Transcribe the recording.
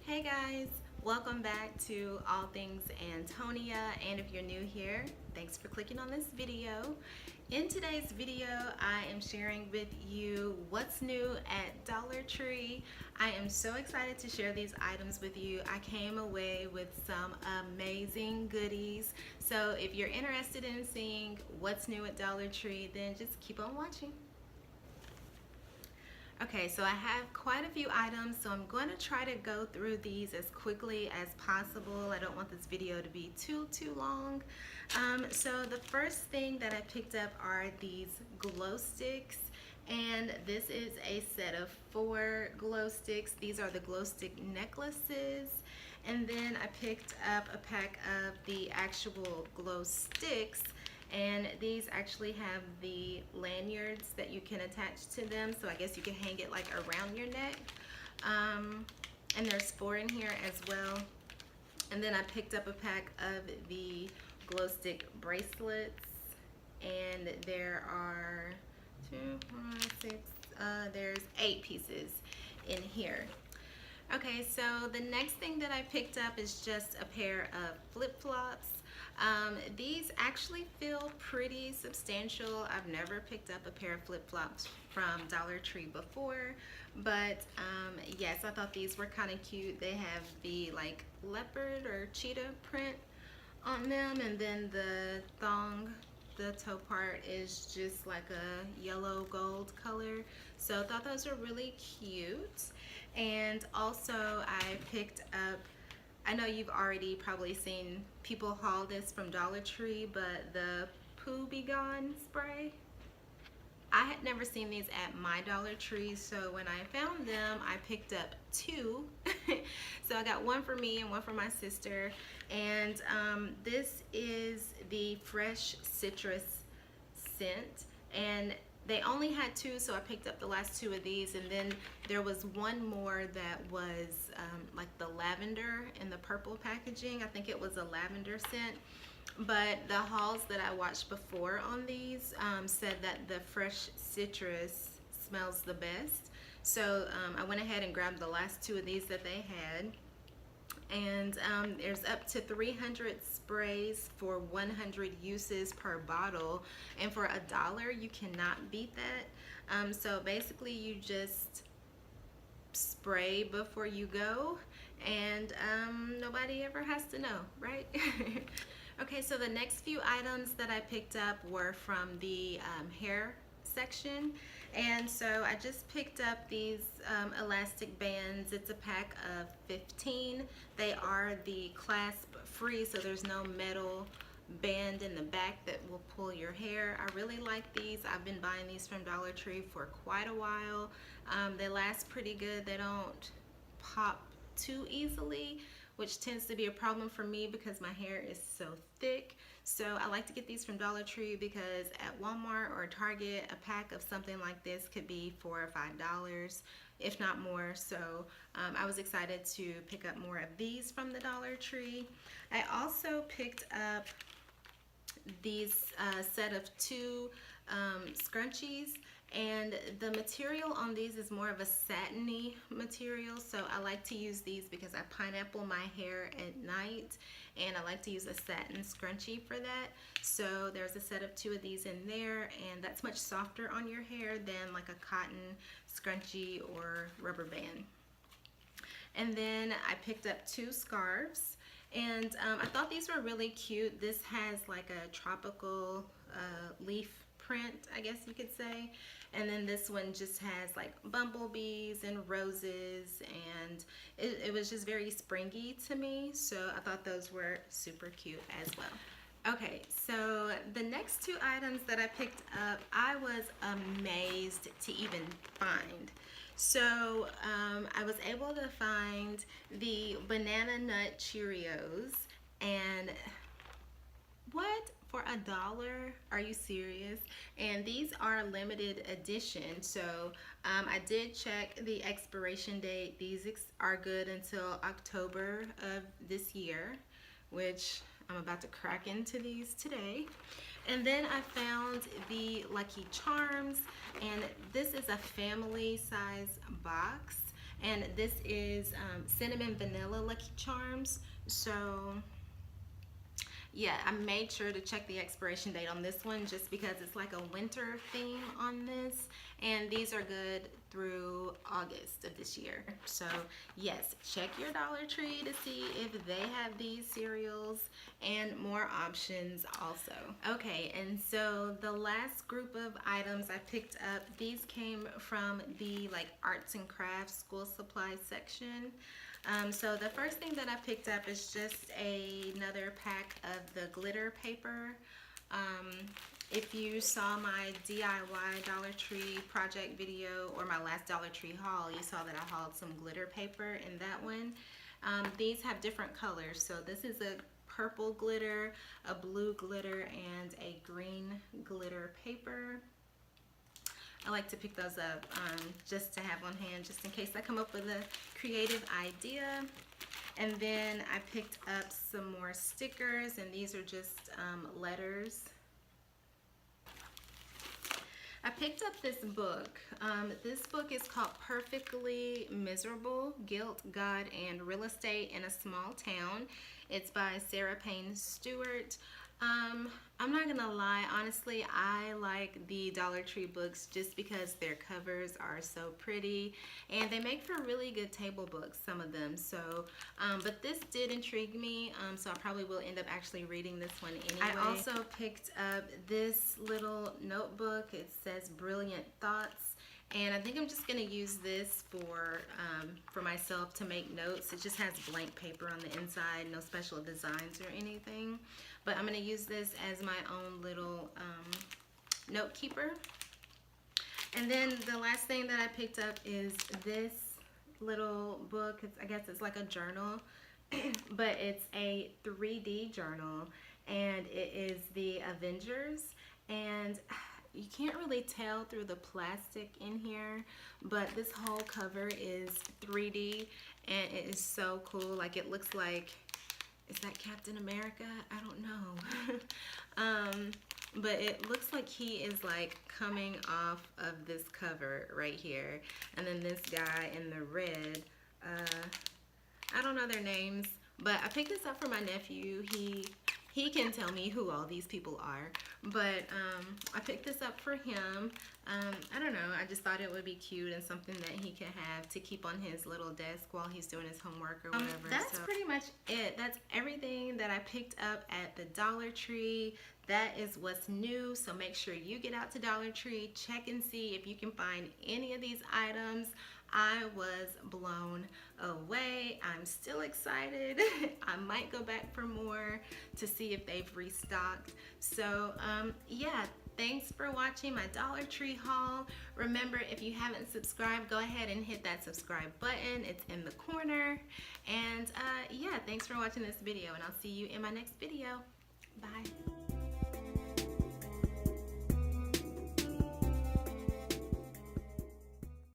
Hey guys, welcome back to All Things Antonia, and if you're new here, thanks for clicking on this video. In today's video, I am sharing with you what's new at Dollar Tree. I am so excited to share these items with you. I came away with some amazing goodies. So if you're interested in seeing what's new at Dollar Tree, then just keep on watching. Okay, so I have quite a few items, so I'm going to try to go through these as quickly as possible. I don't want this video to be too long. So the first thing that I picked up are these glow sticks, and this is a set of 4 glow sticks. These are the glow stick necklaces, and then I picked up a pack of the actual glow sticks, and these actually have the lanyards that you can attach to them, so I guess you can hang it like around your neck. And there's 4 in here as well. And then I picked up a pack of the glow stick bracelets, and there are 2, 4, 6, there's 8 pieces in here. Okay, so the next thing that I picked up is just a pair of flip-flops. These actually feel pretty substantial. I've never picked up a pair of flip-flops from Dollar Tree before, but yes, I thought these were kind of cute. They have the like leopard or cheetah print on them, and then the thong, the toe part, is just like a yellow gold color. So I thought those were really cute. And also I picked up, I know you've already probably seen people haul this from Dollar Tree, but the Poo Be Gone spray. I had never seen these at my Dollar Tree, so when I found them, I picked up 2. So I got one for me and one for my sister. And this is the fresh citrus scent, and they only had 2, so I picked up the last 2 of these. And then there was one more that was like the lavender and the purple packaging. I think it was a lavender scent. But the hauls that I watched before on these said that the fresh citrus smells the best. So I went ahead and grabbed the last 2 of these that they had. And there's up to 300 sprays for 100 uses per bottle, and for $1 you cannot beat that. So basically you just spray before you go, and nobody ever has to know, right? Okay, so the next few items that I picked up were from the hair section. And so I just picked up these elastic bands. It's a pack of 15. They are the clasp free, so there's no metal band in the back that will pull your hair. I really like these. I've been buying these from Dollar Tree for quite a while. They last pretty good. They don't pop too easily, which tends to be a problem for me because my hair is so thick. So I like to get these from Dollar Tree because at Walmart or Target, a pack of something like this could be $4 or $5, if not more. So I was excited to pick up more of these from the Dollar Tree. I also picked up these set of 2 scrunchies, and the material on these is more of a satiny material, so I like to use these because I pineapple my hair at night, and I like to use a satin scrunchie for that. So there's a set of 2 of these in there, and that's much softer on your hair than like a cotton scrunchie or rubber band. And then I picked up 2 scarves, and I thought these were really cute. This has like a tropical leaf print, I guess you could say, and then this one just has like bumblebees and roses, and it was just very springy to me, so I thought those were super cute as well. Okay, so the next 2 items that I picked up, I was amazed to even find. So I was able to find the banana nut Cheerios, and what? For $1? Are you serious? And these are limited edition, so I did check the expiration date. These are good until October of this year, which I'm about to crack into these today. And then I found the Lucky Charms, and this is a family size box, and this is cinnamon vanilla Lucky Charms. So yeah, I made sure to check the expiration date on this one just because it's like a winter theme on this, and these are good through August of this year. So yes, check your Dollar Tree to see if they have these cereals and more options also. Okay, and so the last group of items I picked up, these came from the like arts and crafts school supplies section. So the first thing that I picked up is just another pack of the glitter paper. If you saw my DIY Dollar Tree project video or my last Dollar Tree haul, you saw that I hauled some glitter paper in that one. These have different colors. So this is a purple glitter, a blue glitter, and a green glitter paper. I like to pick those up just to have on hand, just in case I come up with a creative idea. And then I picked up some more stickers, and these are just letters. I picked up this book. This book is called Perfectly Miserable, Guilt, God, and Real Estate in a Small Town. It's by Sarah Payne Stewart. I'm not gonna lie, honestly, I like the Dollar Tree books just because their covers are so pretty, and they make for really good table books, some of them. So, but this did intrigue me, so I probably will end up actually reading this one anyway. I also picked up this little notebook. It says Brilliant Thoughts. And I think I'm just gonna use this for myself to make notes. It just has blank paper on the inside, no special designs or anything. But I'm gonna use this as my own little note keeper. And then the last thing that I picked up is this little book. I guess it's like a journal, but it's a 3D journal, and it is the Avengers. And you can't really tell through the plastic in here, but this whole cover is 3D, and it is so cool. Like, it looks like, is that Captain America? I don't know. But it looks like he is like coming off of this cover right here. And then this guy in the red, I don't know their names, but I picked this up for my nephew. He can tell me who all these people are, but I picked this up for him. I don't know, I just thought it would be cute and something that he could have to keep on his little desk while he's doing his homework or whatever. That's pretty much it. That's everything that I picked up at the Dollar Tree. That is what's new, so make sure you get out to Dollar Tree, check and see if you can find any of these items. I was blown away. I'm still excited. I might go back for more to see if they've restocked. So yeah, thanks for watching my Dollar Tree haul. Remember, if you haven't subscribed, go ahead and hit that subscribe button. It's in the corner. And yeah, thanks for watching this video, and I'll see you in my next video. Bye.